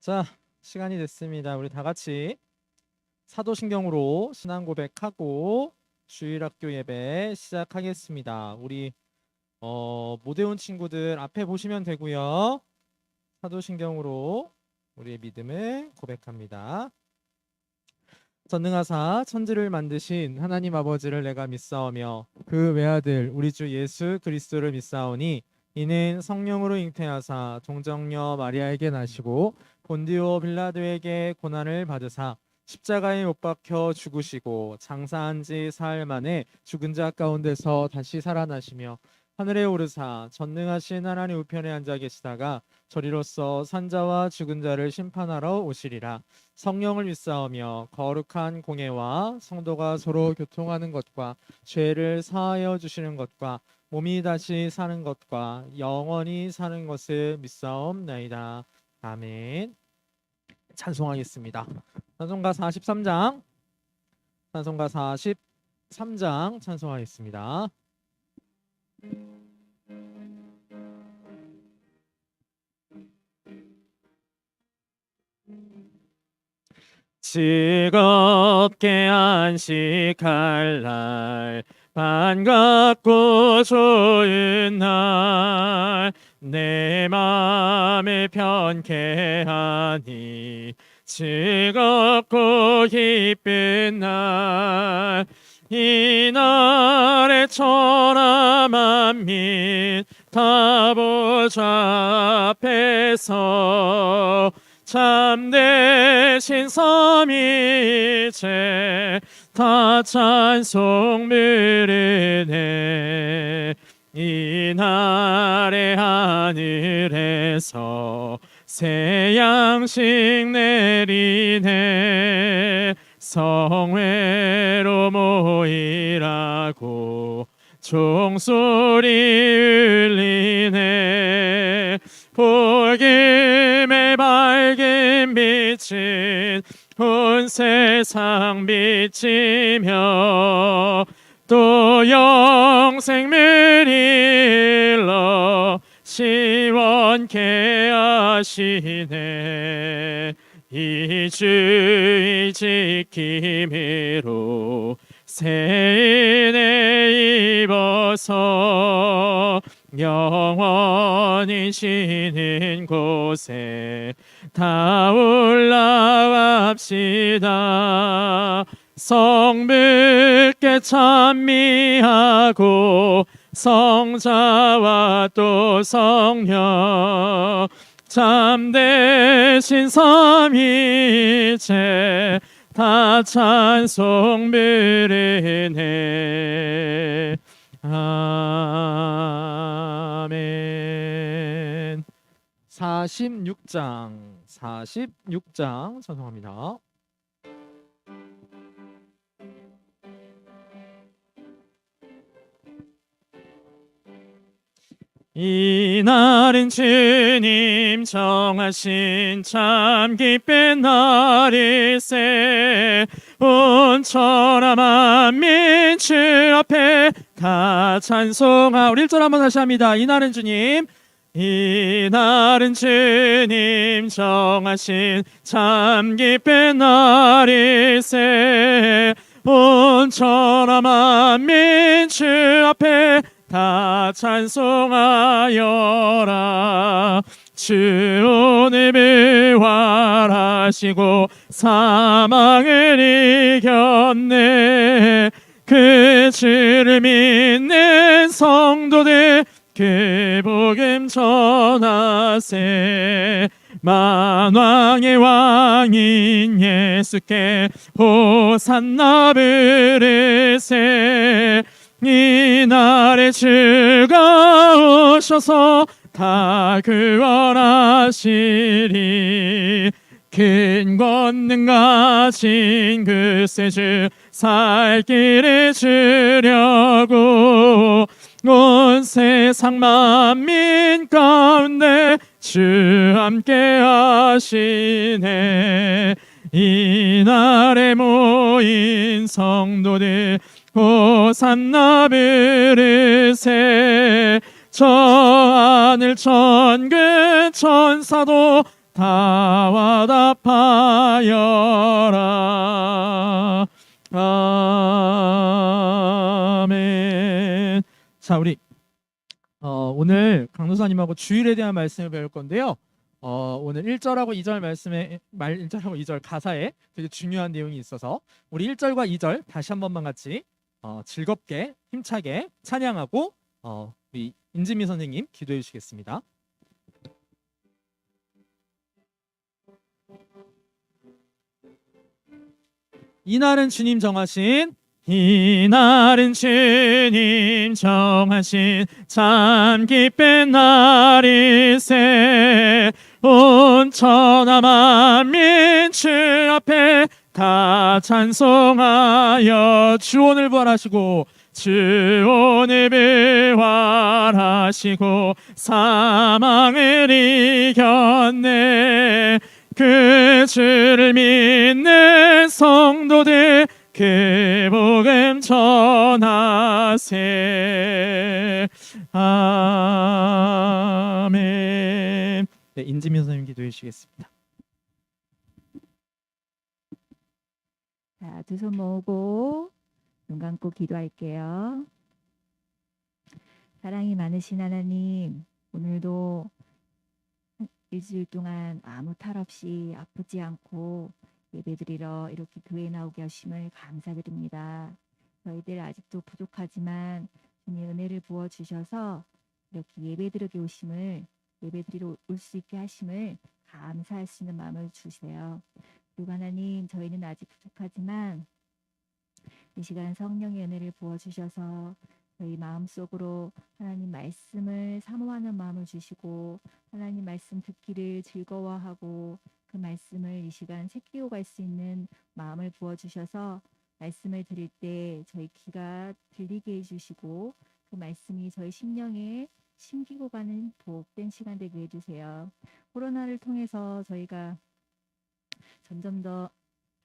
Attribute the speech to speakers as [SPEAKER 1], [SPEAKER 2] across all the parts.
[SPEAKER 1] 자, 시간이 됐습니다. 우리 다 같이 사도신경으로 신앙 고백하고 주일학교 예배 시작하겠습니다. 우리 못 외운 친구들 앞에 보시면 되고요. 사도신경으로 우리의 믿음을 고백합니다. 전능하사 천지를 만드신 하나님 아버지를 내가 믿사오며 그 외아들 우리 주 예수 그리스도를 믿사오니 이는 성령으로 잉태하사 동정녀 마리아에게 나시고 본디오 빌라도에게 고난을 받으사 십자가에 못 박혀 죽으시고 장사한 지 사흘 만에 죽은 자 가운데서 다시 살아나시며 하늘에 오르사 전능하신 하나님 우편에 앉아 계시다가 저리로서 산자와 죽은 자를 심판하러 오시리라. 성령을 믿사오며 거룩한 공예와 성도가 서로 교통하는 것과 죄를 사하여 주시는 것과 몸이 다시 사는 것과 영원히 사는 것을 믿사옵나이다. 아멘. 찬송하겠습니다. 찬송가 43장 찬송가 43장 찬송하겠습니다. 즐겁게 안식할 날 반갑고 좋은 날 내 맘을 편케 하니 즐겁고 기쁜 날 이 날에 천하 만민 다 보좌 앞에서 참되신 삼위일체 다 찬송 부르네. 이 날에 하늘에서 새 양식 내리네. 성회로 모이라고 종소리 울리네. 복음의 밝은 빛은 온 세상 비치며 또 영생을 일러 시원케 하시네. 이 주의 지킴으로 새 은혜 입어서 영원히 쉬는 곳에 다 올라갑시다. 성부께 찬미하고 성자와 또 성령 참되신 삼위일체 다 찬송 부르네. 아멘. 46장 찬송합니다. 이 날은 주님 정하신 참 기쁜 날일세. 온 천하 만민 주 앞에 다 찬송하. 우리 1절 한번 다시 합니다. 이 날은 주님 정하신 참 기쁜 날일세. 온 천하 만민 주 앞에 다 찬송하여라. 주 오늘 부활하시고 사망을 이겼네. 그 주를 믿는 성도들 그 복음 전하세. 만왕의 왕인 예수께 호산나 부르세. 이 날에 주가 오셔서 다 구원하시리. 큰 권능 가진 그 세주 살 길을 주려고 온 세상 만민 가운데 주 함께 하시네. 이 날에 모인 성도들 호산나 부르세. 저 하늘 천군 천사도 다 와답하여라. 아멘. 자, 우리 오늘 강도사님하고 주일에 대한 말씀을 배울 건데요. 오늘 1절하고 2절 1절하고 2절 가사에 되게 중요한 내용이 있어서 우리 1절과 2절 다시 한 번만 같이 즐겁게 힘차게 찬양하고 우리 인지미 선생님 기도해 주시겠습니다. 이날은 주님 정하신 참 기쁜 날이세. 온 천하 만민 주 앞에 다 찬송하여 주 오늘 부활하시고 사망을 이겼네. 그 주를 믿는 성도들 그 복음 전하세. 아멘. 네, 인지민 선생님 기도해 주시겠습니다.
[SPEAKER 2] 자, 두 손 모으고 눈 감고 기도할게요. 사랑이 많으신 하나님, 오늘도 일주일 동안 아무 탈 없이 아프지 않고 예배드리러 이렇게 교회에 나오게 하심을 감사드립니다. 저희들 아직도 부족하지만 주님 은혜를 부어주셔서 이렇게 예배드리러 예배드리러 올 수 있게 하심을 감사할 수 있는 마음을 주세요. 그리고 하나님, 저희는 아직 부족하지만 이 시간 성령의 은혜를 부어주셔서 저희 마음속으로 하나님 말씀을 사모하는 마음을 주시고 하나님 말씀 듣기를 즐거워하고 그 말씀을 이 시간 새기고 갈 수 있는 마음을 부어주셔서 말씀을 드릴 때 저희 귀가 들리게 해주시고 그 말씀이 저희 심령에 심기고 가는 복된 시간 되게 해주세요. 코로나를 통해서 저희가 점점 더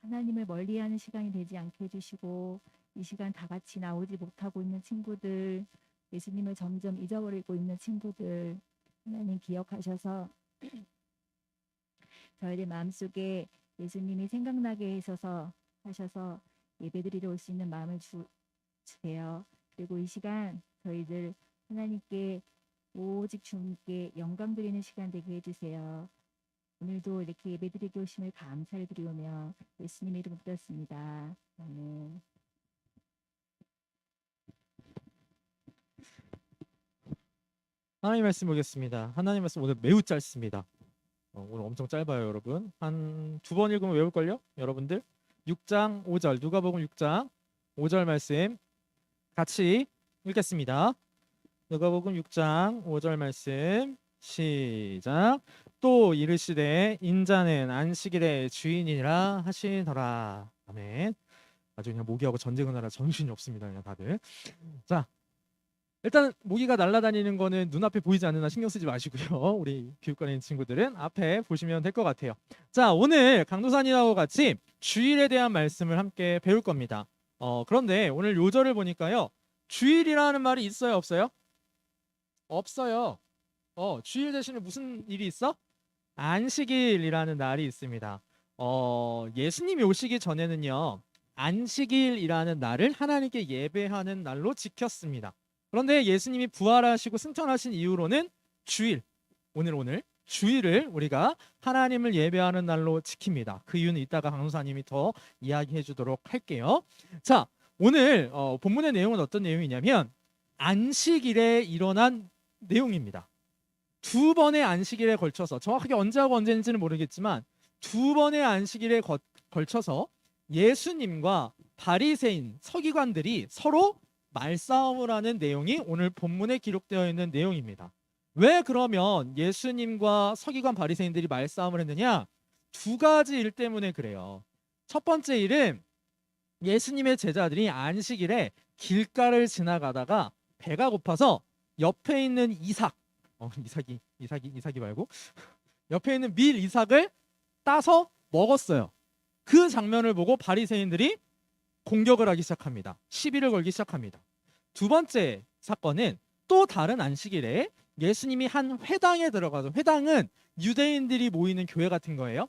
[SPEAKER 2] 하나님을 멀리하는 시간이 되지 않게 해주시고 이 시간 다 같이 나오지 못하고 있는 친구들, 예수님을 점점 잊어버리고 있는 친구들 하나님 기억하셔서 저희들 마음속에 예수님이 생각나게 하셔서 예배드리러 올 수 있는 마음을 주세요. 그리고 이 시간 저희들 하나님께 오직 주님께 영광 드리는 시간 되게 해주세요. 오늘도 이렇게 예배드리게 오심을 감사를 드리오며 예수님 이름 부탁드립니다. 아멘.
[SPEAKER 1] 하나님 말씀 보겠습니다. 하나님 말씀 오늘 매우 짧습니다. 오늘 엄청 짧아요, 여러분. 한 두 번 읽으면 외울걸요? 여러분들 6장 5절 누가복음 6장 5절 말씀 같이 읽겠습니다. 누가복음 6장 5절 말씀 시작. 또 이르시되 인자는 안식일의 주인이라 하시더라. 아멘. 아주 그냥 모기하고 전쟁을 하라 정신이 없습니다, 그냥 다들. 자, 일단 모기가 날아다니는 거는 눈앞에 보이지 않는 한 신경 쓰지 마시고요. 우리 교육관에 있는 친구들은 앞에 보시면 될 것 같아요. 자, 오늘 강도사님하고 같이 주일에 대한 말씀을 함께 배울 겁니다. 그런데 오늘 요절을 보니까요, 주일이라는 말이 있어요, 없어요? 없어요. 주일 대신에 무슨 일이 있어? 안식일이라는 날이 있습니다. 예수님이 오시기 전에는요, 안식일이라는 날을 하나님께 예배하는 날로 지켰습니다. 그런데 예수님이 부활하시고 승천하신 이후로는 주일, 오늘 주일을 우리가 하나님을 예배하는 날로 지킵니다. 그 이유는 이따가 강도사님이 더 이야기해 주도록 할게요. 자, 오늘 본문의 내용은 어떤 내용이냐면 안식일에 일어난 내용입니다. 두 번의 안식일에 걸쳐서, 정확하게 언제하고 언제인지는 모르겠지만 두 번의 안식일에 걸쳐서 예수님과 바리새인 서기관들이 서로 말싸움을 하는 내용이 오늘 본문에 기록되어 있는 내용입니다. 왜 그러면 예수님과 서기관 바리새인들이 말싸움을 했느냐? 두 가지 일 때문에 그래요. 첫 번째 일은 예수님의 제자들이 안식일에 길가를 지나가다가 배가 고파서 옆에 있는 이삭이 말고 옆에 있는 밀 이삭을 따서 먹었어요. 그 장면을 보고 바리새인들이 공격을 하기 시작합니다. 시비를 걸기 시작합니다. 두 번째 사건은 또 다른 안식일에 예수님이 한 회당에 들어가서, 회당은 유대인들이 모이는 교회 같은 거예요.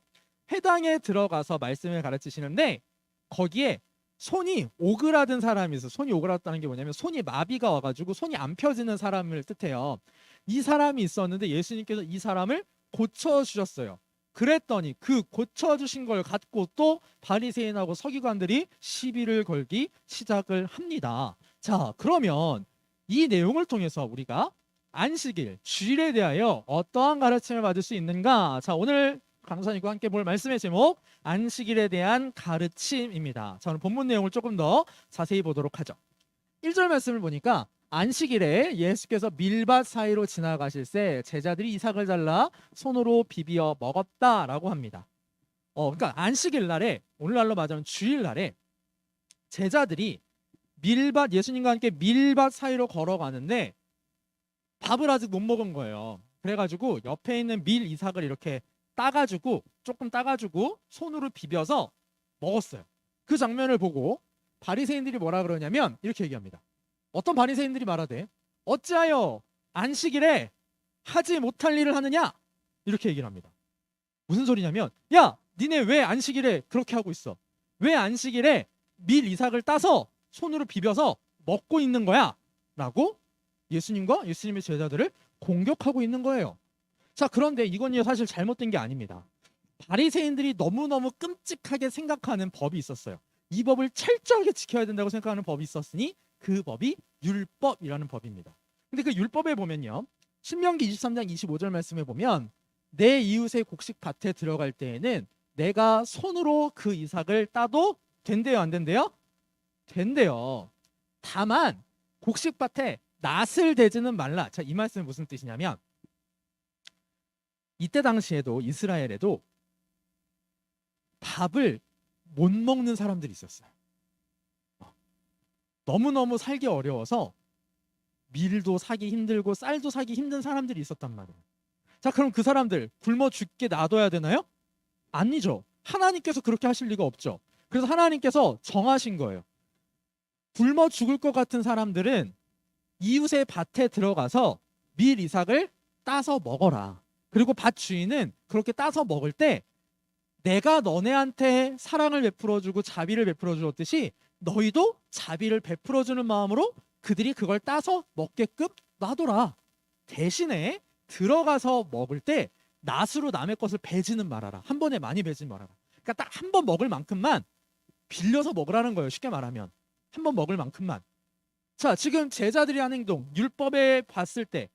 [SPEAKER 1] 회당에 들어가서 말씀을 가르치시는데 거기에 손이 오그라든 사람이 있어요. 손이 오그라졌다는 게 뭐냐면 손이 마비가 와가지고 손이 안 펴지는 사람을 뜻해요. 이 사람이 있었는데 예수님께서 이 사람을 고쳐주셨어요. 그랬더니 그 고쳐주신 걸 갖고 또 바리새인하고 서기관들이 시비를 걸기 시작을 합니다. 자, 그러면 이 내용을 통해서 우리가 안식일, 주일에 대하여 어떠한 가르침을 받을 수 있는가? 자, 오늘 강사님과 함께 볼 말씀의 제목, 안식일에 대한 가르침입니다. 자, 오늘 본문 내용을 조금 더 자세히 보도록 하죠. 1절 말씀을 보니까 안식일에 예수께서 밀밭 사이로 지나가실 새 제자들이 이삭을 잘라 손으로 비비어 먹었다라고 합니다. 그러니까 안식일 날에, 오늘날로 말하자면 주일 날에 제자들이 예수님과 함께 밀밭 사이로 걸어가는데 밥을 아직 못 먹은 거예요. 그래가지고 옆에 있는 밀 이삭을 이렇게 조금 따가지고 손으로 비벼서 먹었어요. 그 장면을 보고 바리새인들이 뭐라 그러냐면 이렇게 얘기합니다. 어떤 바리새인들이 말하되 어찌하여 안식일에 하지 못할 일을 하느냐? 이렇게 얘기를 합니다. 무슨 소리냐면, 야, 니네 왜 안식일에 그렇게 하고 있어? 왜 안식일에 밀 이삭을 따서 손으로 비벼서 먹고 있는 거야? 라고 예수님과 예수님의 제자들을 공격하고 있는 거예요. 자, 그런데 이건 사실 잘못된 게 아닙니다. 바리새인들이 너무너무 끔찍하게 생각하는 법이 있었어요. 이 법을 철저하게 지켜야 된다고 생각하는 법이 있었으니 그 법이 율법이라는 법입니다. 근데 그 율법에 보면요, 신명기 23장 25절 말씀에 보면 내 이웃의 곡식밭에 들어갈 때에는 내가 손으로 그 이삭을 따도 된대요, 안 된대요? 된대요. 다만 곡식밭에 낫을 대지는 말라. 자, 이 말씀은 무슨 뜻이냐면 이때 당시에도 이스라엘에도 밥을 못 먹는 사람들이 있었어요. 너무너무 살기 어려워서 밀도 사기 힘들고 쌀도 사기 힘든 사람들이 있었단 말이에요. 자, 그럼 그 사람들 굶어 죽게 놔둬야 되나요? 아니죠. 하나님께서 그렇게 하실 리가 없죠. 그래서 하나님께서 정하신 거예요. 굶어 죽을 것 같은 사람들은 이웃의 밭에 들어가서 밀 이삭을 따서 먹어라. 그리고 밭 주인은 그렇게 따서 먹을 때 내가 너네한테 사랑을 베풀어주고 자비를 베풀어주었듯이 너희도 자비를 베풀어주는 마음으로 그들이 그걸 따서 먹게끔 놔둬라. 대신에 들어가서 먹을 때 낫으로 남의 것을 베지는 말아라. 한 번에 많이 베지 말아라. 그러니까 딱 한 번 먹을 만큼만 빌려서 먹으라는 거예요. 쉽게 말하면 한 번 먹을 만큼만. 자, 지금 제자들이 한 행동, 율법에 봤을 때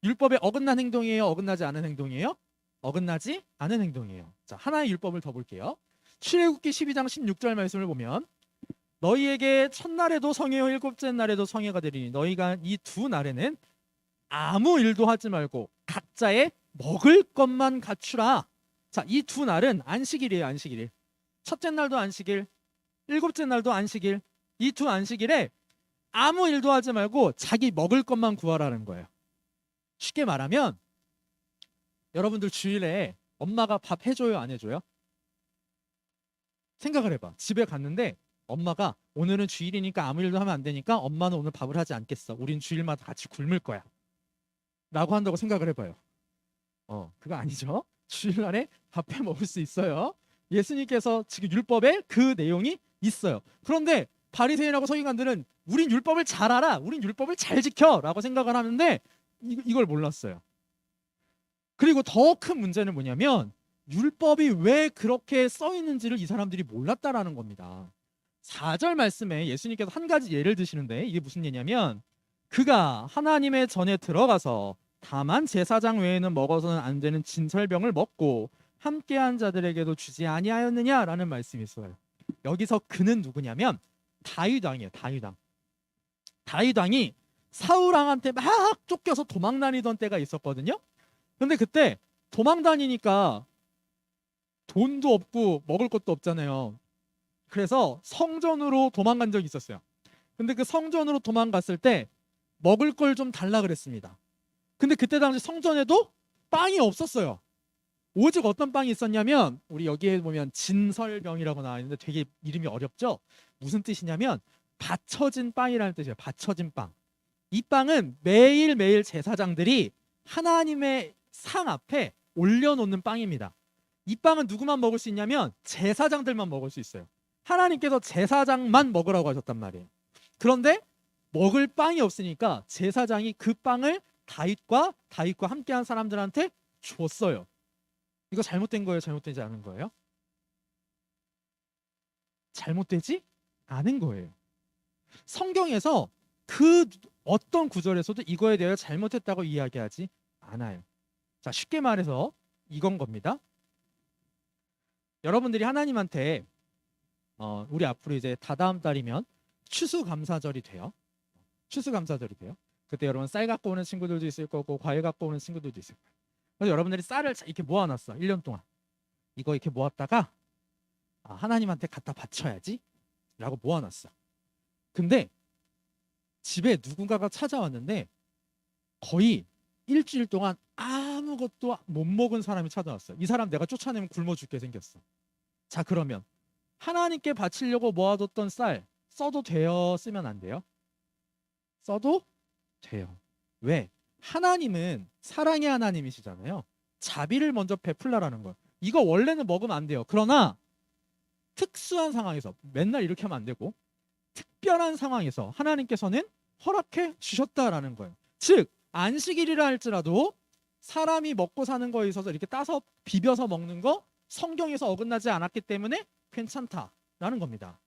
[SPEAKER 1] 율법에 어긋난 행동이에요? 어긋나지 않은 행동이에요? 어긋나지 않은 행동이에요. 자, 하나의 율법을 더 볼게요. 출애굽기 12장 16절 말씀을 보면 너희에게 첫날에도 성회요 일곱째 날에도 성회가 되리니 너희가 이 두 날에는 아무 일도 하지 말고 각자의 먹을 것만 갖추라. 자, 이 두 날은 안식일이에요. 안식일. 첫째 날도 안식일, 일곱째 날도 안식일. 이 두 안식일에 아무 일도 하지 말고 자기 먹을 것만 구하라는 거예요. 쉽게 말하면 여러분들 주일에 엄마가 밥 해줘요, 안 해줘요? 생각을 해봐. 집에 갔는데 엄마가 오늘은 주일이니까 아무 일도 하면 안 되니까 엄마는 오늘 밥을 하지 않겠어. 우린 주일마다 같이 굶을 거야. 라고 한다고 생각을 해봐요. 그거 아니죠. 주일날에 밥 해 먹을 수 있어요. 예수님께서 지금 율법에 그 내용이 있어요. 그런데 바리새인하고 서기관들은 우린 율법을 잘 알아. 우린 율법을 잘 지켜. 라고 생각을 하는데 이걸 몰랐어요. 그리고 더 큰 문제는 뭐냐면 율법이 왜 그렇게 써 있는지를 이 사람들이 몰랐다라는 겁니다. 4절 말씀에 예수님께서 한 가지 예를 드시는데 이게 무슨 예냐면 그가 하나님의 전에 들어가서 다만 제사장 외에는 먹어서는 안 되는 진설병을 먹고 함께한 자들에게도 주지 아니하였느냐라는 말씀이 있어요. 여기서 그는 누구냐면 다윗 왕이에요. 다윗 왕이 사울 왕한테 막 쫓겨서 도망 다니던 때가 있었거든요. 근데 그때 도망 다니니까 돈도 없고 먹을 것도 없잖아요. 그래서 성전으로 도망간 적이 있었어요. 근데 그 성전으로 도망갔을 때 먹을 걸 좀 달라 그랬습니다. 근데 그때 당시 성전에도 빵이 없었어요. 오직 어떤 빵이 있었냐면 우리 여기에 보면 진설병이라고 나와 있는데 되게 이름이 어렵죠? 무슨 뜻이냐면 받쳐진 빵이라는 뜻이에요. 받쳐진 빵. 이 빵은 매일매일 제사장들이 하나님의 상 앞에 올려놓는 빵입니다. 이 빵은 누구만 먹을 수 있냐면 제사장들만 먹을 수 있어요. 하나님께서 제사장만 먹으라고 하셨단 말이에요. 그런데 먹을 빵이 없으니까 제사장이 그 빵을 다윗과 함께한 사람들한테 줬어요. 이거 잘못된 거예요? 잘못되지 않은 거예요? 잘못되지 않은 거예요. 성경에서 그 어떤 구절에서도 이거에 대해 잘못했다고 이야기하지 않아요. 자, 쉽게 말해서 이건 겁니다. 여러분들이 하나님한테 우리 앞으로 이제 다다음 달이면 추수감사절이 돼요. 추수감사절이 돼요. 그때 여러분 쌀 갖고 오는 친구들도 있을 거고 과일 갖고 오는 친구들도 있을 거예요. 그래서 여러분들이 쌀을 이렇게 모아놨어. 1년 동안. 이거 이렇게 모았다가 하나님한테 갖다 바쳐야지 라고 모아놨어. 근데 집에 누군가가 찾아왔는데 거의 일주일 동안 아무것도 못 먹은 사람이 찾아왔어요. 이 사람 내가 쫓아내면 굶어 죽게 생겼어. 자, 그러면 하나님께 바치려고 모아뒀던 쌀 써도 돼요? 쓰면 안 돼요? 써도 돼요. 왜? 하나님은 사랑의 하나님이시잖아요. 자비를 먼저 베풀라라는 거예요. 이거 원래는 먹으면 안 돼요. 그러나 특수한 상황에서 맨날 이렇게 하면 안 되고 특별한 상황에서 하나님께서는 허락해 주셨다라는 거예요. 즉 안식일이라 할지라도 사람이 먹고 사는 거에 있어서 이렇게 따서 비벼서 먹는 거 성경에서 어긋나지 않았기 때문에 괜찮다라는 겁니다.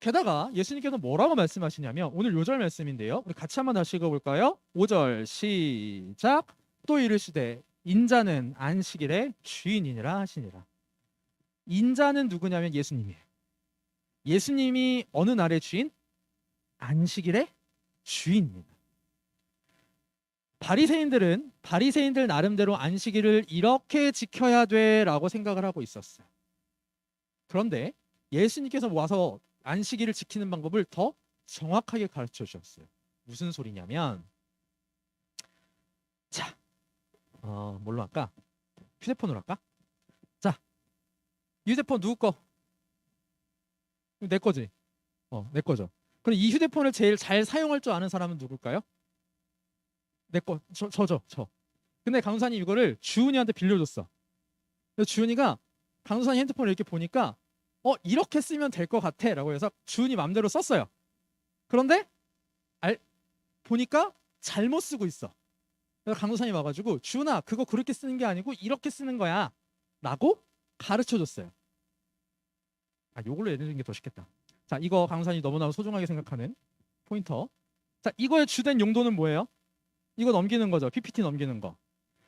[SPEAKER 1] 게다가 예수님께서 뭐라고 말씀하시냐면 오늘 요절 말씀인데요. 우리 같이 한번 다시 읽어볼까요? 5절 시작. 또 이르시되 인자는 안식일의 주인이니라 하시니라. 인자는 누구냐면 예수님이에요. 예수님이 어느 날의 주인? 안식일의 주인입니다. 바리새인들 나름대로 안식일을 이렇게 지켜야 돼라고 생각을 하고 있었어요. 그런데 예수님께서 와서 안식일을 지키는 방법을 더 정확하게 가르쳐 주셨어요. 무슨 소리냐면 자, 뭘로 할까? 휴대폰으로 할까? 자, 휴대폰 누구 거? 내 거지? 내 거죠. 그럼 이 휴대폰을 제일 잘 사용할 줄 아는 사람은 누굴까요? 내 거, 저죠, 저. 근데 강사님 이거를 주은이한테 빌려줬어. 그래서 주은이가 강사님 핸드폰을 이렇게 보니까 이렇게 쓰면 될 것 같아 라고 해서 주은이 맘대로 썼어요. 그런데 보니까 잘못 쓰고 있어. 그래서 강도사님 와가지고 주은아 그거 그렇게 쓰는 게 아니고 이렇게 쓰는 거야 라고 가르쳐줬어요. 요걸로 예를 드는 게 더 쉽겠다. 자, 이거 강도사님이 너무나 소중하게 생각하는 포인터. 자, 이거의 주된 용도는 뭐예요? 이거 넘기는 거죠. PPT 넘기는 거.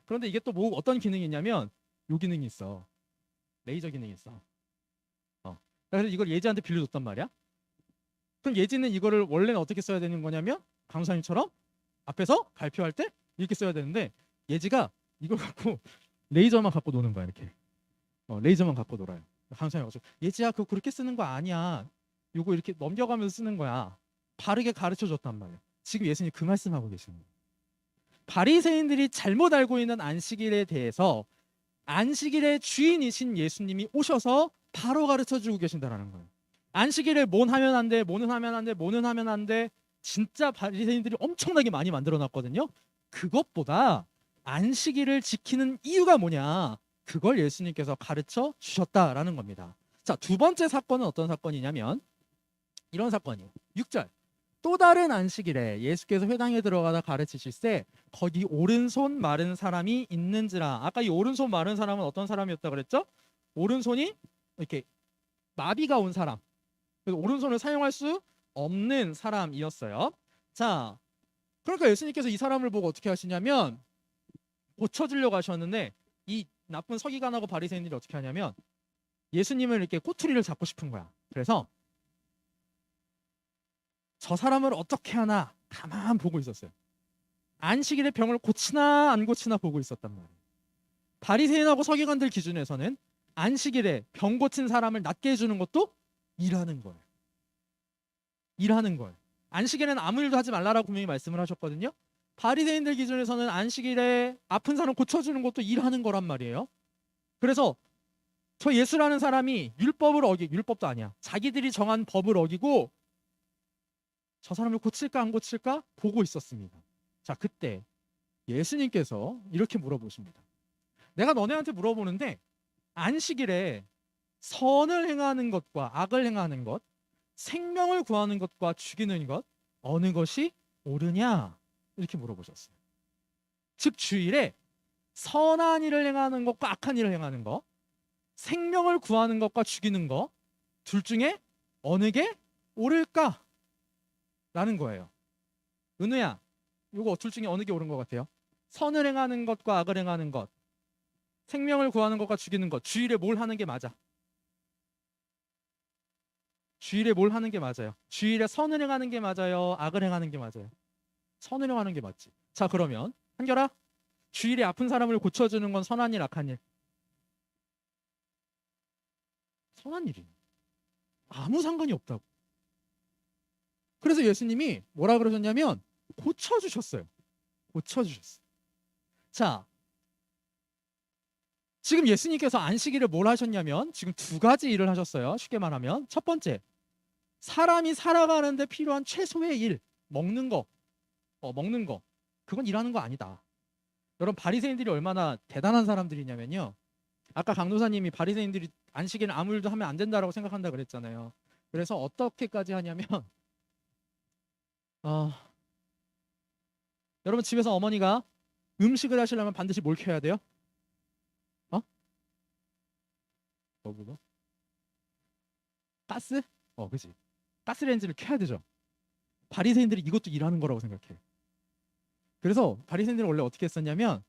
[SPEAKER 1] 그런데 이게 또 어떤 기능이 있냐면 요 기능이 있어. 레이저 기능이 있어. 그래서 이걸 예지한테 빌려줬단 말이야. 그럼 예지는 이거를 원래는 어떻게 써야 되는 거냐면 강사님처럼 앞에서 발표할 때 이렇게 써야 되는데 예지가 이걸 갖고 레이저만 갖고 노는 거야. 이렇게 레이저만 갖고 놀아요. 강사님 와서 예지야 그거 그렇게 쓰는 거 아니야. 요거 이렇게 넘겨가면서 쓰는 거야. 바르게 가르쳐줬단 말이야. 지금 예수님 그 말씀하고 계시는 거예요. 바리새인들이 잘못 알고 있는 안식일에 대해서 안식일의 주인이신 예수님이 오셔서 바로 가르쳐주고 계신다라는 거예요. 안식일에 뭐는 하면 안 돼, 뭐는 하면 안 돼, 뭐는 하면 안 돼. 진짜 바리새인들이 엄청나게 많이 만들어놨거든요. 그것보다 안식일을 지키는 이유가 뭐냐, 그걸 예수님께서 가르쳐 주셨다라는 겁니다. 자, 두 번째 사건은 어떤 사건이냐면 이런 사건이에요. 6절. 또 다른 안식일에 예수께서 회당에 들어가다 가르치실세 거기 오른손 마른 사람이 있는지라. 아까 이 오른손 마른 사람은 어떤 사람이었다 그랬죠? 오른손이 이렇게 마비가 온 사람, 그래서 오른손을 사용할 수 없는 사람이었어요. 자, 그러니까 예수님께서 이 사람을 보고 어떻게 하시냐면 고쳐주려고 하셨는데 이 나쁜 서기관하고 바리새인들이 어떻게 하냐면 예수님을 이렇게 꼬투리를 잡고 싶은 거야. 그래서 저 사람을 어떻게 하나 가만 보고 있었어요. 안식일에 병을 고치나 안 고치나 보고 있었단 말이에요. 바리새인하고 서기관들 기준에서는 안식일에 병 고친 사람을 낫게 해주는 것도 일하는 거예요. 일하는 거예요. 안식일에는 아무 일도 하지 말라라고 분명히 말씀을 하셨거든요. 바리새인들 기준에서는 안식일에 아픈 사람 고쳐주는 것도 일하는 거란 말이에요. 그래서 저 예수라는 사람이 율법도 아니야. 자기들이 정한 법을 어기고 저 사람을 고칠까 안 고칠까 보고 있었습니다. 자, 그때 예수님께서 이렇게 물어보십니다. 내가 너네한테 물어보는데 안식일에 선을 행하는 것과 악을 행하는 것, 생명을 구하는 것과 죽이는 것, 어느 것이 옳으냐? 이렇게 물어보셨어요. 즉 주일에 선한 일을 행하는 것과 악한 일을 행하는 것, 생명을 구하는 것과 죽이는 것, 둘 중에 어느 게 옳을까? 라는 거예요. 은우야, 이거 둘 중에 어느 게 옳은 것 같아요? 선을 행하는 것과 악을 행하는 것, 생명을 구하는 것과 죽이는 것, 주일에 뭘 하는 게 맞아? 주일에 뭘 하는 게 맞아요? 주일에 선을 행하는 게 맞아요? 악을 행하는 게 맞아요? 선을 행하는 게 맞지. 자, 그러면 한결아, 주일에 아픈 사람을 고쳐주는 건 선한 일, 악한 일? 선한 일이 아무 상관이 없다고. 그래서 예수님이 뭐라 그러셨냐면 고쳐주셨어요. 고쳐주셨어요. 자, 지금 예수님께서 안식일을 뭘 하셨냐면 지금 두 가지 일을 하셨어요. 쉽게 말하면 첫 번째, 사람이 살아가는데 필요한 최소의 일, 먹는 거, 먹는 거, 그건 일하는 거 아니다. 여러분, 바리새인들이 얼마나 대단한 사람들이냐면요, 아까 강도사님이 바리새인들이 안식일은 아무 일도 하면 안 된다라고 생각한다 그랬잖아요. 그래서 어떻게까지 하냐면 어, 여러분 집에서 어머니가 음식을 하시려면 반드시 뭘 켜야 돼요? 어? 뭐? 가스? 그지. 가스레인지를 켜야 되죠. 바리새인들이 이것도 일하는 거라고 생각해. 그래서 바리새인들은 원래 어떻게 했었냐면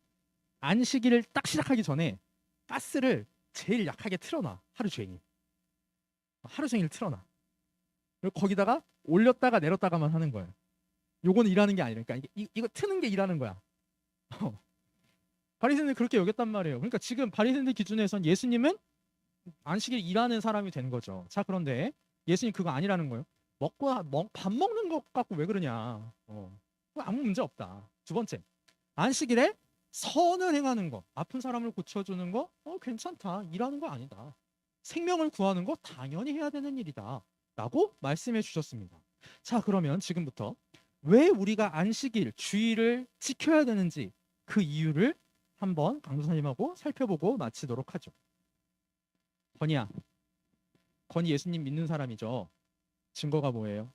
[SPEAKER 1] 안식일을 딱 시작하기 전에 가스를 제일 약하게 틀어놔. 하루 종일. 하루 종일 틀어놔. 그리고 거기다가 올렸다가 내렸다가만 하는 거예요. 요거는 일하는 게 아니니까 이거 트는 게 일하는 거야. 바리새인들이 그렇게 여겼단 말이에요. 그러니까 지금 바리새인들 기준에선 예수님은 안식일 일하는 사람이 된 거죠. 자, 그런데 예수님 그거 아니라는 거예요. 밥 먹는 것 갖고 왜 그러냐. 아무 문제 없다. 두 번째, 안식일에 선을 행하는 거, 아픈 사람을 고쳐주는 거, 괜찮다. 일하는 거 아니다. 생명을 구하는 거 당연히 해야 되는 일이다. 라고 말씀해 주셨습니다. 자, 그러면 지금부터 왜 우리가 안식일, 주일을 지켜야 되는지 그 이유를 한번 강도사님하고 살펴보고 마치도록 하죠. 건이야, 건이 예수님 믿는 사람이죠. 증거가 뭐예요?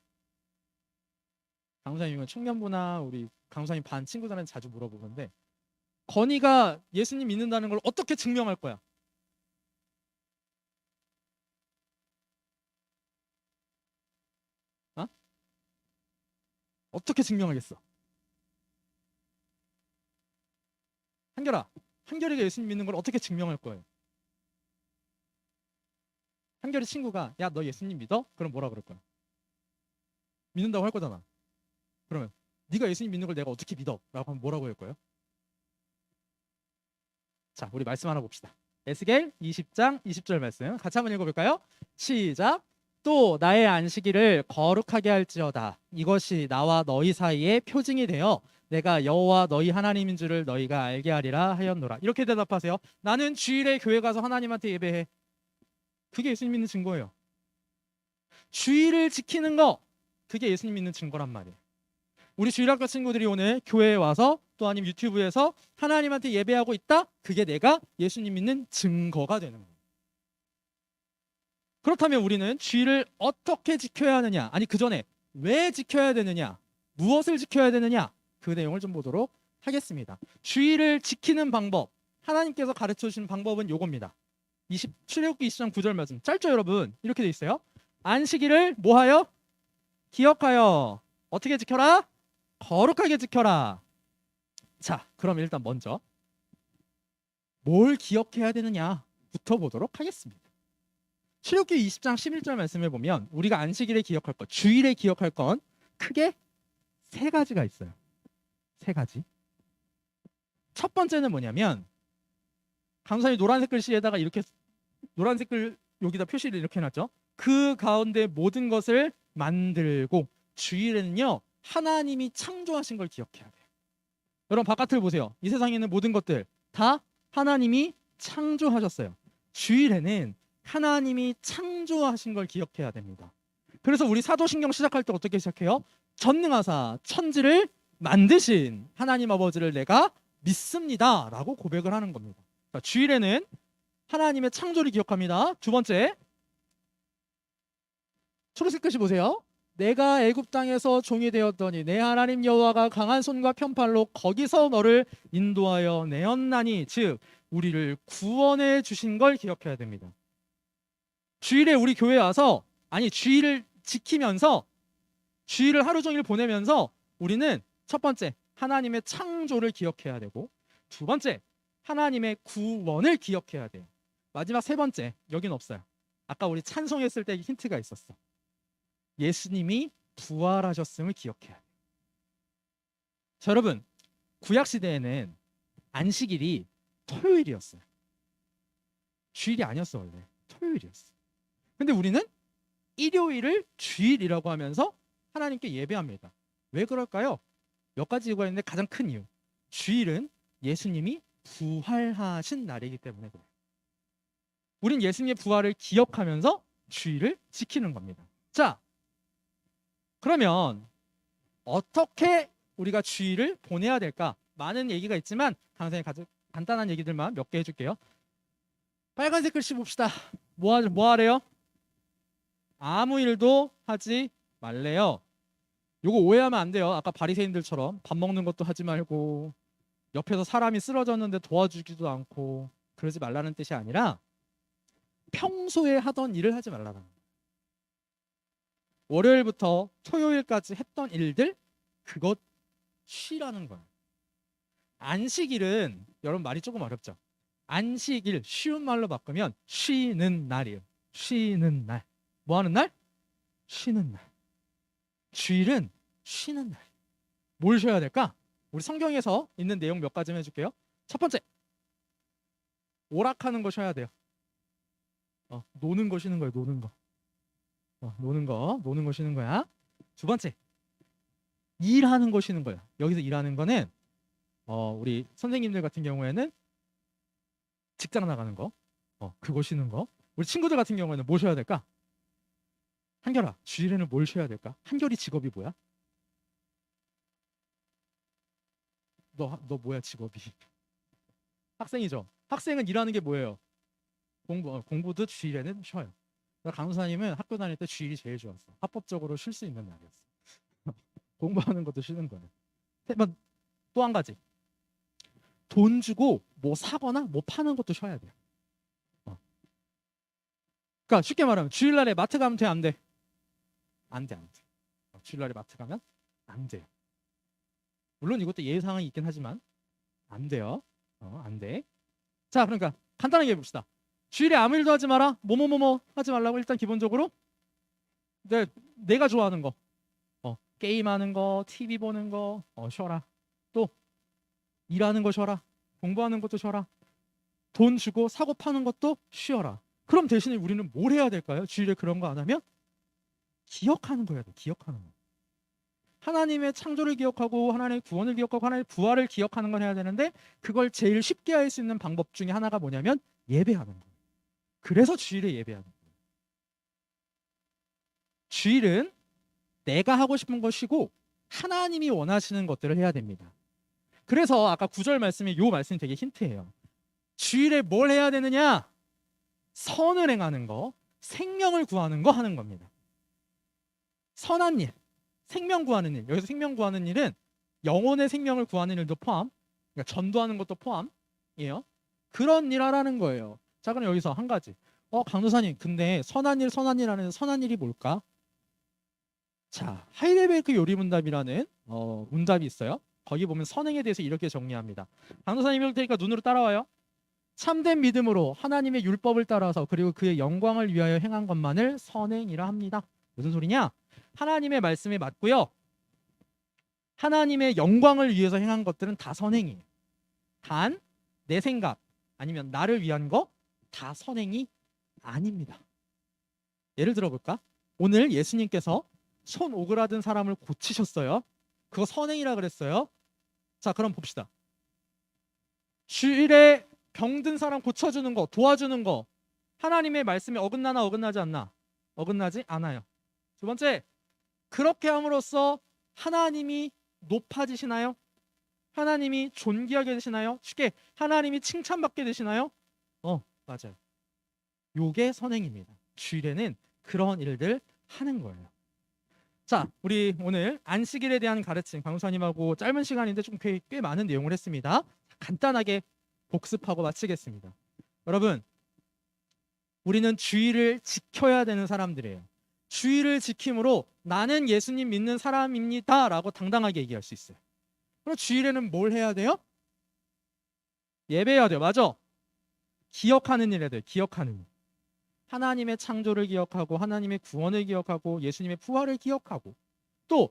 [SPEAKER 1] 강도사님은 청년부나 우리 강도사님 반 친구들한테 자주 물어보는데 건이가 예수님 믿는다는 걸 어떻게 증명할 거야? 어? 어떻게 증명하겠어? 한결아, 한결이가 예수님 믿는 걸 어떻게 증명할 거예요? 한결이 친구가 야, 너 예수님 믿어? 그럼 뭐라 그럴 거야? 믿는다고 할 거잖아. 그러면 네가 예수님 믿는 걸 내가 어떻게 믿어? 라고 하면 뭐라고 할 거예요? 자, 우리 말씀 하나 봅시다. 에스겔 20장 20절 말씀 같이 한번 읽어볼까요? 시작. 또 나의 안식일을 거룩하게 할지어다. 이것이 나와 너희 사이에 표징이 되어 내가 여호와 너희 하나님인 줄을 너희가 알게 하리라 하였노라. 이렇게 대답하세요. 나는 주일에 교회 가서 하나님한테 예배해. 그게 예수님 믿는 증거예요. 주일을 지키는 거, 그게 예수님 믿는 증거란 말이에요. 우리 주일학교 친구들이 오늘 교회에 와서 또 아니면 유튜브에서 하나님한테 예배하고 있다? 그게 내가 예수님 믿는 증거가 되는 거예요. 그렇다면 우리는 주일을 어떻게 지켜야 하느냐? 아니, 그 전에 왜 지켜야 되느냐? 무엇을 지켜야 되느냐? 그 내용을 좀 보도록 하겠습니다. 주일을 지키는 방법, 하나님께서 가르쳐 주신 방법은 요겁니다. 출애굽기 20장 9절 말씀. 짧죠, 여러분? 이렇게 돼 있어요. 안식일을 뭐하여? 기억하여. 어떻게 지켜라? 거룩하게 지켜라. 자, 그럼 일단 먼저 뭘 기억해야 되느냐부터 보도록 하겠습니다. 출애굽기 20장 11절 말씀을 보면 우리가 안식일에 기억할 것, 주일에 기억할 건 크게 세 가지가 있어요. 세 가지. 첫 번째는 뭐냐면 강사님 노란색 글씨에다가 이렇게 노란색 글 여기다 표시를 이렇게 해놨죠. 그 가운데 모든 것을 만들고, 주일에는요 하나님이 창조하신 걸 기억해야 돼요. 여러분 바깥을 보세요. 이 세상에 있는 모든 것들 다 하나님이 창조하셨어요. 주일에는 하나님이 창조하신 걸 기억해야 됩니다. 그래서 우리 사도신경 시작할 때 어떻게 시작해요? 전능하사 천지를 만드신 하나님 아버지를 내가 믿습니다 라고 고백을 하는 겁니다. 자, 주일에는 하나님의 창조를 기억합니다. 두 번째, 초록색 글씨 보세요. 내가 애굽 땅에서 종이 되었더니 내 하나님 여호와가 강한 손과 편팔로 거기서 너를 인도하여 내었나니, 즉 우리를 구원해 주신 걸 기억해야 됩니다. 주일에 우리 교회에 와서, 아니 주일을 지키면서, 주일을 하루 종일 보내면서 우리는 첫 번째 하나님의 창조를 기억해야 되고, 두 번째 하나님의 구원을 기억해야 돼요. 마지막 세 번째, 여긴 없어요. 아까 우리 찬송했을 때 힌트가 있었어. 예수님이 부활하셨음을 기억해야 돼요. 자, 여러분, 구약 시대에는 안식일이 토요일이었어요. 주일이 아니었어. 원래 토요일이었어. 근데 우리는 일요일을 주일이라고 하면서 하나님께 예배합니다. 왜 그럴까요? 몇 가지 이유가 있는데 가장 큰 이유, 주일은 예수님이 부활하신 날이기 때문에 그래요. 우린 예수님의 부활을 기억하면서 주일을 지키는 겁니다. 자, 그러면 어떻게 우리가 주일을 보내야 될까? 많은 얘기가 있지만 강사님 간단한 얘기들만 몇 개 해줄게요. 빨간색 글씨 봅시다. 뭐 하래요? 아무 일도 하지 말래요. 요거 오해하면 안 돼요. 아까 바리새인들처럼 밥 먹는 것도 하지 말고 옆에서 사람이 쓰러졌는데 도와주지도 않고 그러지 말라는 뜻이 아니라 평소에 하던 일을 하지 말라는 거예요. 월요일부터 토요일까지 했던 일들, 그것 쉬라는 거예요. 안식일은 여러분 말이 조금 어렵죠. 안식일 쉬운 말로 바꾸면 쉬는 날이에요. 쉬는 날. 뭐 하는 날? 쉬는 날. 주일은 쉬는 날. 뭘 쉬어야 될까? 우리 성경에서 있는 내용 몇 가지 해줄게요. 첫 번째, 오락하는 거 쉬어야 돼요. 노는 거 쉬는 거예요. 노는 거. 노는 거 쉬는 거야. 두 번째, 일하는 거 쉬는 거야. 여기서 일하는 거는 우리 선생님들 같은 경우에는 직장 나가는 거, 그거 쉬는 거. 우리 친구들 같은 경우에는 뭐 쉬어야 될까? 한결아, 주일에는 뭘 쉬어야 될까? 한결이 직업이 뭐야? 너 뭐야 직업이? 학생이죠. 학생은 일하는 게 뭐예요? 공부도 주일에는 쉬어요. 강사님은 학교 다닐 때 주일이 제일 좋았어. 합법적으로 쉴 수 있는 날이었어. 공부하는 것도 쉬는 거예요. 또 한 가지, 돈 주고 뭐 사거나 뭐 파는 것도 쉬어야 돼요. 그러니까 쉽게 말하면 주일날에 마트 가면 돼, 안 돼? 안 돼. 주일날에 마트 가면 안 돼요. 물론 이것도 예외상황이 있긴 하지만 안 돼요. 안 돼. 자, 그러니까 간단하게 해봅시다. 주일에 아무 일도 하지 마라. 뭐뭐뭐뭐 하지 말라고. 일단 기본적으로 내가 좋아하는 거, 게임하는 거, TV 보는 거, 쉬어라. 또 일하는 거 쉬어라. 공부하는 것도 쉬어라. 돈 주고 사고 파는 것도 쉬어라. 그럼 대신에 우리는 뭘 해야 될까요? 주일에 그런 거 안 하면 기억하는 거야 돼. 기억하는 거. 하나님의 창조를 기억하고 하나님의 구원을 기억하고 하나님의 부활을 기억하는 건 해야 되는데, 그걸 제일 쉽게 할 수 있는 방법 중에 하나가 뭐냐면 예배하는 거예요. 그래서 주일에 예배하는 거예요. 주일은 내가 하고 싶은 거 쉬고 하나님이 원하시는 것들을 해야 됩니다. 그래서 아까 9절 말씀이, 요 말씀이 되게 힌트예요. 주일에 뭘 해야 되느냐? 선을 행하는 거, 생명을 구하는 거 하는 겁니다. 선한 일, 생명 구하는 일. 여기서 생명 구하는 일은 영혼의 생명을 구하는 일도 포함, 그러니까 전도하는 것도 포함이에요. 그런 일 하라는 거예요. 자, 그럼 여기서 한 가지. 강도사님, 근데 선한 일 하는 선한 일이 뭘까? 자, 하이델베르크 요리문답이라는 문답이 있어요. 거기 보면 선행에 대해서 이렇게 정리합니다. 강도사님 읽을 테니까 눈으로 따라와요. 참된 믿음으로 하나님의 율법을 따라서 그리고 그의 영광을 위하여 행한 것만을 선행이라 합니다. 무슨 소리냐? 하나님의 말씀에 맞고요. 하나님의 영광을 위해서 행한 것들은 다 선행이에요. 단 내 생각 아니면 나를 위한 거 다 선행이 아닙니다. 예를 들어볼까? 오늘 예수님께서 손 오그라든 사람을 고치셨어요. 그거 선행이라 그랬어요. 자, 그럼 봅시다. 주일에 병든 사람 고쳐주는 거, 도와주는 거, 하나님의 말씀에 어긋나나 어긋나지 않나? 어긋나지 않아요. 두 번째, 그렇게 함으로써 하나님이 높아지시나요? 하나님이 존귀하게 되시나요? 쉽게 하나님이 칭찬받게 되시나요? 맞아요. 요게 선행입니다. 주일에는 그런 일들 하는 거예요. 자, 우리 오늘 안식일에 대한 가르침 강사님하고 짧은 시간인데 좀 꽤 많은 내용을 했습니다. 간단하게 복습하고 마치겠습니다. 여러분, 우리는 주일을 지켜야 되는 사람들이에요. 주일을 지킴으로 나는 예수님 믿는 사람입니다 라고 당당하게 얘기할 수 있어요. 그럼 주일에는 뭘 해야 돼요? 예배해야 돼요. 맞아. 기억하는 일 해야 돼요. 기억하는 일. 하나님의 창조를 기억하고 하나님의 구원을 기억하고 예수님의 부활을 기억하고 또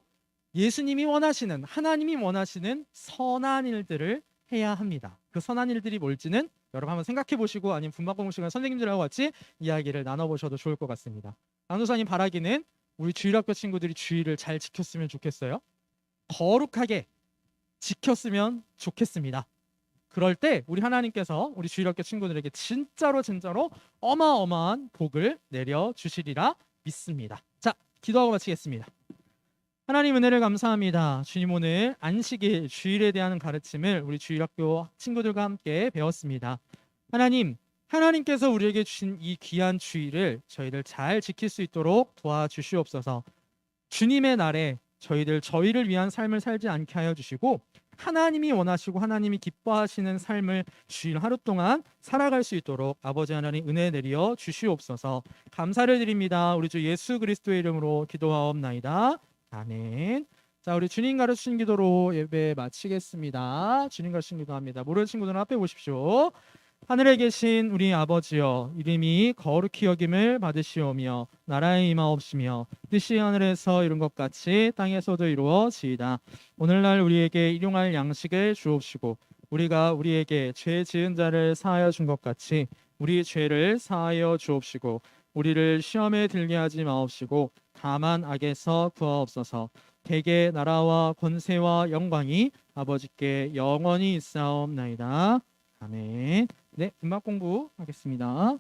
[SPEAKER 1] 예수님이 원하시는 하나님이 원하시는 선한 일들을 해야 합니다. 그 선한 일들이 뭘지는 여러분 한번 생각해 보시고 아니면 분막 공부 시간 선생님들하고 같이 이야기를 나눠보셔도 좋을 것 같습니다. 강도사님 바라기는 우리 주일학교 친구들이 주일을 잘 지켰으면 좋겠어요. 거룩하게 지켰으면 좋겠습니다. 그럴 때 우리 하나님께서 우리 주일학교 친구들에게 진짜로 어마어마한 복을 내려주시리라 믿습니다. 자, 기도하고 마치겠습니다. 하나님 은혜를 감사합니다. 주님 오늘 안식일 주일에 대한 가르침을 우리 주일학교 친구들과 함께 배웠습니다. 하나님께서 우리에게 주신 이 귀한 주일을 저희를 잘 지킬 수 있도록 도와주시옵소서. 주님의 날에 저희를 위한 삶을 살지 않게 하여 주시고 하나님이 원하시고 하나님이 기뻐하시는 삶을 주일 하루 동안 살아갈 수 있도록 아버지 하나님 은혜 내려 주시옵소서. 감사를 드립니다. 우리 주 예수 그리스도의 이름으로 기도하옵나이다. 아멘. 자, 우리 주님 가르치신 기도로 예배 마치겠습니다. 주님 가르치신 기도합니다. 모르는 친구들은 앞에 보십시오. 하늘에 계신 우리 아버지여, 이름이 거룩히 여김을 받으시오며 나라의 임하옵시며 뜻이 하늘에서 이룬 것 같이 땅에서도 이루어지이다. 오늘날 우리에게 일용할 양식을 주옵시고 우리가 우리에게 죄 지은 자를 사하여 준 것 같이 우리 죄를 사하여 주옵시고 우리를 시험에 들게 하지 마옵시고 다만 악에서 구하옵소서. 대개 나라와 권세와 영광이 아버지께 영원히 있사옵나이다. 아멘. 네, 음악 공부하겠습니다.